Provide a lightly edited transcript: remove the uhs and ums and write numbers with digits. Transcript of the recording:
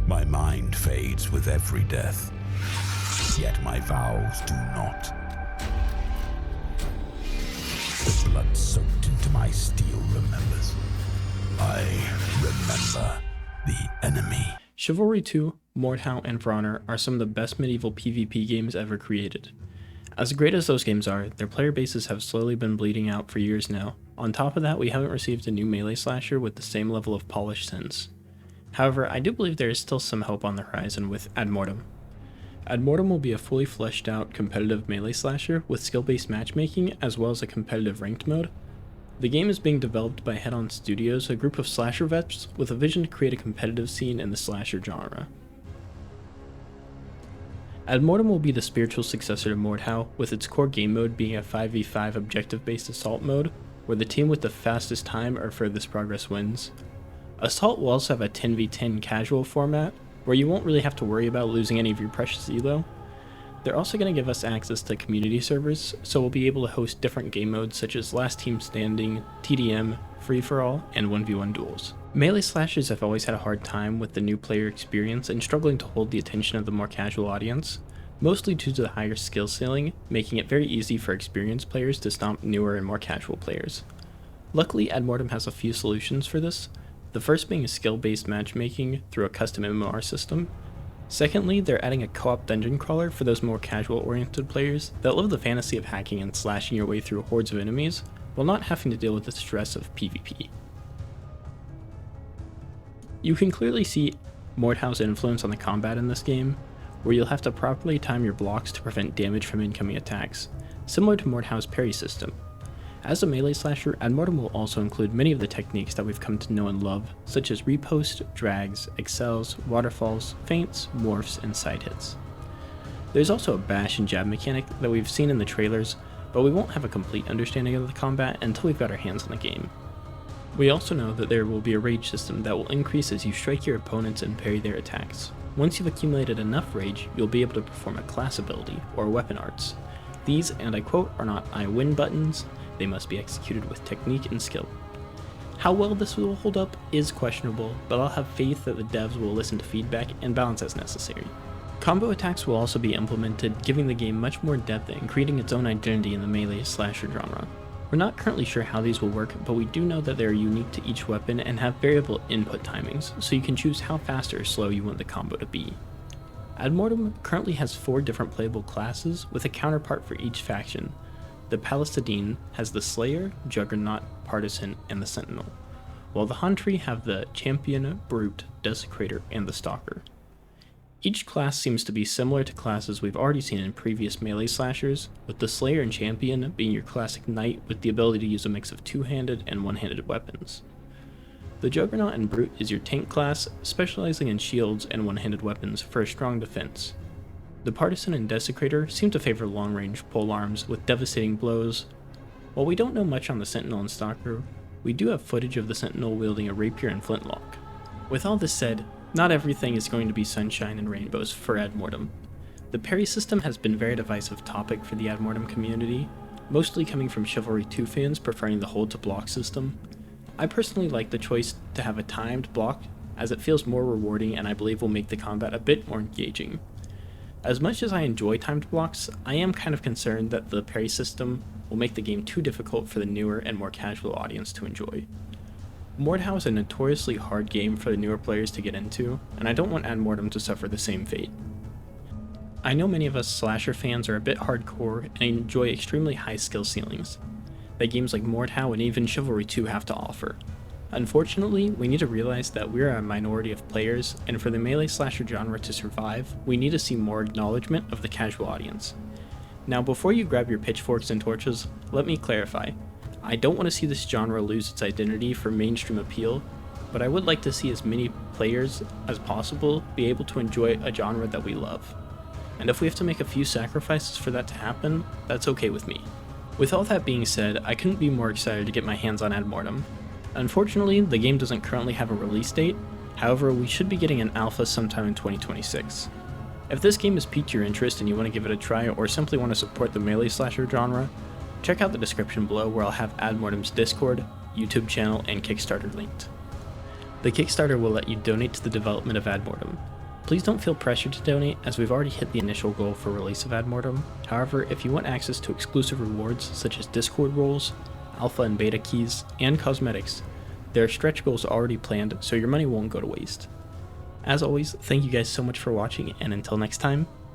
My mind fades with every death, yet my vows do not. The blood soaked into my steel remembers. I remember the enemy. Chivalry 2, Mordhau and For Honor are some of the best medieval PvP games ever created. As great as those games are, their player bases have slowly been bleeding out for years now. On top of that, we haven't received a new melee slasher with the same level of polish since. However, I do believe there is still some hope on the horizon with Ad Mortem. Ad Mortem will be a fully fleshed out competitive melee slasher with skill-based matchmaking as well as a competitive ranked mode. The game is being developed by Head-On Studios, a group of slasher vets with a vision to create a competitive scene in the slasher genre. Admortem will be the spiritual successor to Mordhau, with its core game mode being a 5v5 objective-based assault mode, where the team with the fastest time or furthest progress wins. Assault will also have a 10v10 casual format, where you won't really have to worry about losing any of your precious elo. They're also going to give us access to community servers, so we'll be able to host different game modes such as Last Team Standing, TDM, Free-for-All, and 1v1 duels. Melee slashers have always had a hard time with the new player experience and struggling to hold the attention of the more casual audience, mostly due to the higher skill ceiling, making it very easy for experienced players to stomp newer and more casual players. Luckily, Admortem has a few solutions for this, the first being skill-based matchmaking through a custom MMR system. Secondly, they're adding a co-op dungeon crawler for those more casual-oriented players that love the fantasy of hacking and slashing your way through hordes of enemies, while not having to deal with the stress of PvP. You can clearly see Mordhau's influence on the combat in this game, where you'll have to properly time your blocks to prevent damage from incoming attacks, similar to Mordhau's parry system. As a melee slasher, Admortem will also include many of the techniques that we've come to know and love, such as repost, drags, excels, waterfalls, feints, morphs, and side hits. There's also a bash and jab mechanic that we've seen in the trailers, but we won't have a complete understanding of the combat until we've got our hands on the game. We also know that there will be a rage system that will increase as you strike your opponents and parry their attacks. Once you've accumulated enough rage, you'll be able to perform a class ability, or weapon arts. These, and I quote, are not I win buttons, they must be executed with technique and skill. How well this will hold up is questionable, but I'll have faith that the devs will listen to feedback and balance as necessary. Combo attacks will also be implemented, giving the game much more depth and creating its own identity in the melee slasher genre. We're not currently sure how these will work, but we do know that they are unique to each weapon and have variable input timings, so you can choose how fast or slow you want the combo to be. Admortem currently has 4 different playable classes, with a counterpart for each faction. The Paladin has the Slayer, Juggernaut, Partisan, and the Sentinel, while the Hantry have the Champion, Brute, Desecrator, and the Stalker. Each class seems to be similar to classes we've already seen in previous melee slashers, with the Slayer and Champion being your classic knight with the ability to use a mix of two-handed and one-handed weapons. The Juggernaut and Brute is your tank class, specializing in shields and one-handed weapons for a strong defense. The Partisan and Desecrator seem to favor long-range polearms with devastating blows. While we don't know much on the Sentinel and Stalker, we do have footage of the Sentinel wielding a rapier and flintlock. With all this said, not everything is going to be sunshine and rainbows for Admortem. The parry system has been a very divisive topic for the Admortem community, mostly coming from Chivalry 2 fans preferring the hold to block system. I personally like the choice to have a timed block, as it feels more rewarding and I believe will make the combat a bit more engaging. As much as I enjoy timed blocks, I am kind of concerned that the parry system will make the game too difficult for the newer and more casual audience to enjoy. Mordhau is a notoriously hard game for the newer players to get into, and I don't want Admortem to suffer the same fate. I know many of us slasher fans are a bit hardcore and enjoy extremely high skill ceilings that games like Mordhau and even Chivalry 2 have to offer. Unfortunately, we need to realize that we're a minority of players, and for the melee slasher genre to survive, we need to see more acknowledgement of the casual audience. Now, before you grab your pitchforks and torches, let me clarify. I don't want to see this genre lose its identity for mainstream appeal, but I would like to see as many players as possible be able to enjoy a genre that we love. And if we have to make a few sacrifices for that to happen, that's okay with me. With all that being said, I couldn't be more excited to get my hands on Admortem. Unfortunately, the game doesn't currently have a release date, however we should be getting an alpha sometime in 2026. If this game has piqued your interest and you want to give it a try or simply want to support the melee slasher genre, check out the description below where I'll have Admortem's Discord, YouTube channel, and Kickstarter linked. The Kickstarter will let you donate to the development of Admortem. Please don't feel pressured to donate, as we've already hit the initial goal for release of Ad Mortem. However, if you want access to exclusive rewards such as Discord roles, alpha and beta keys, and cosmetics, there are stretch goals already planned, so your money won't go to waste. As always, thank you guys so much for watching, and until next time,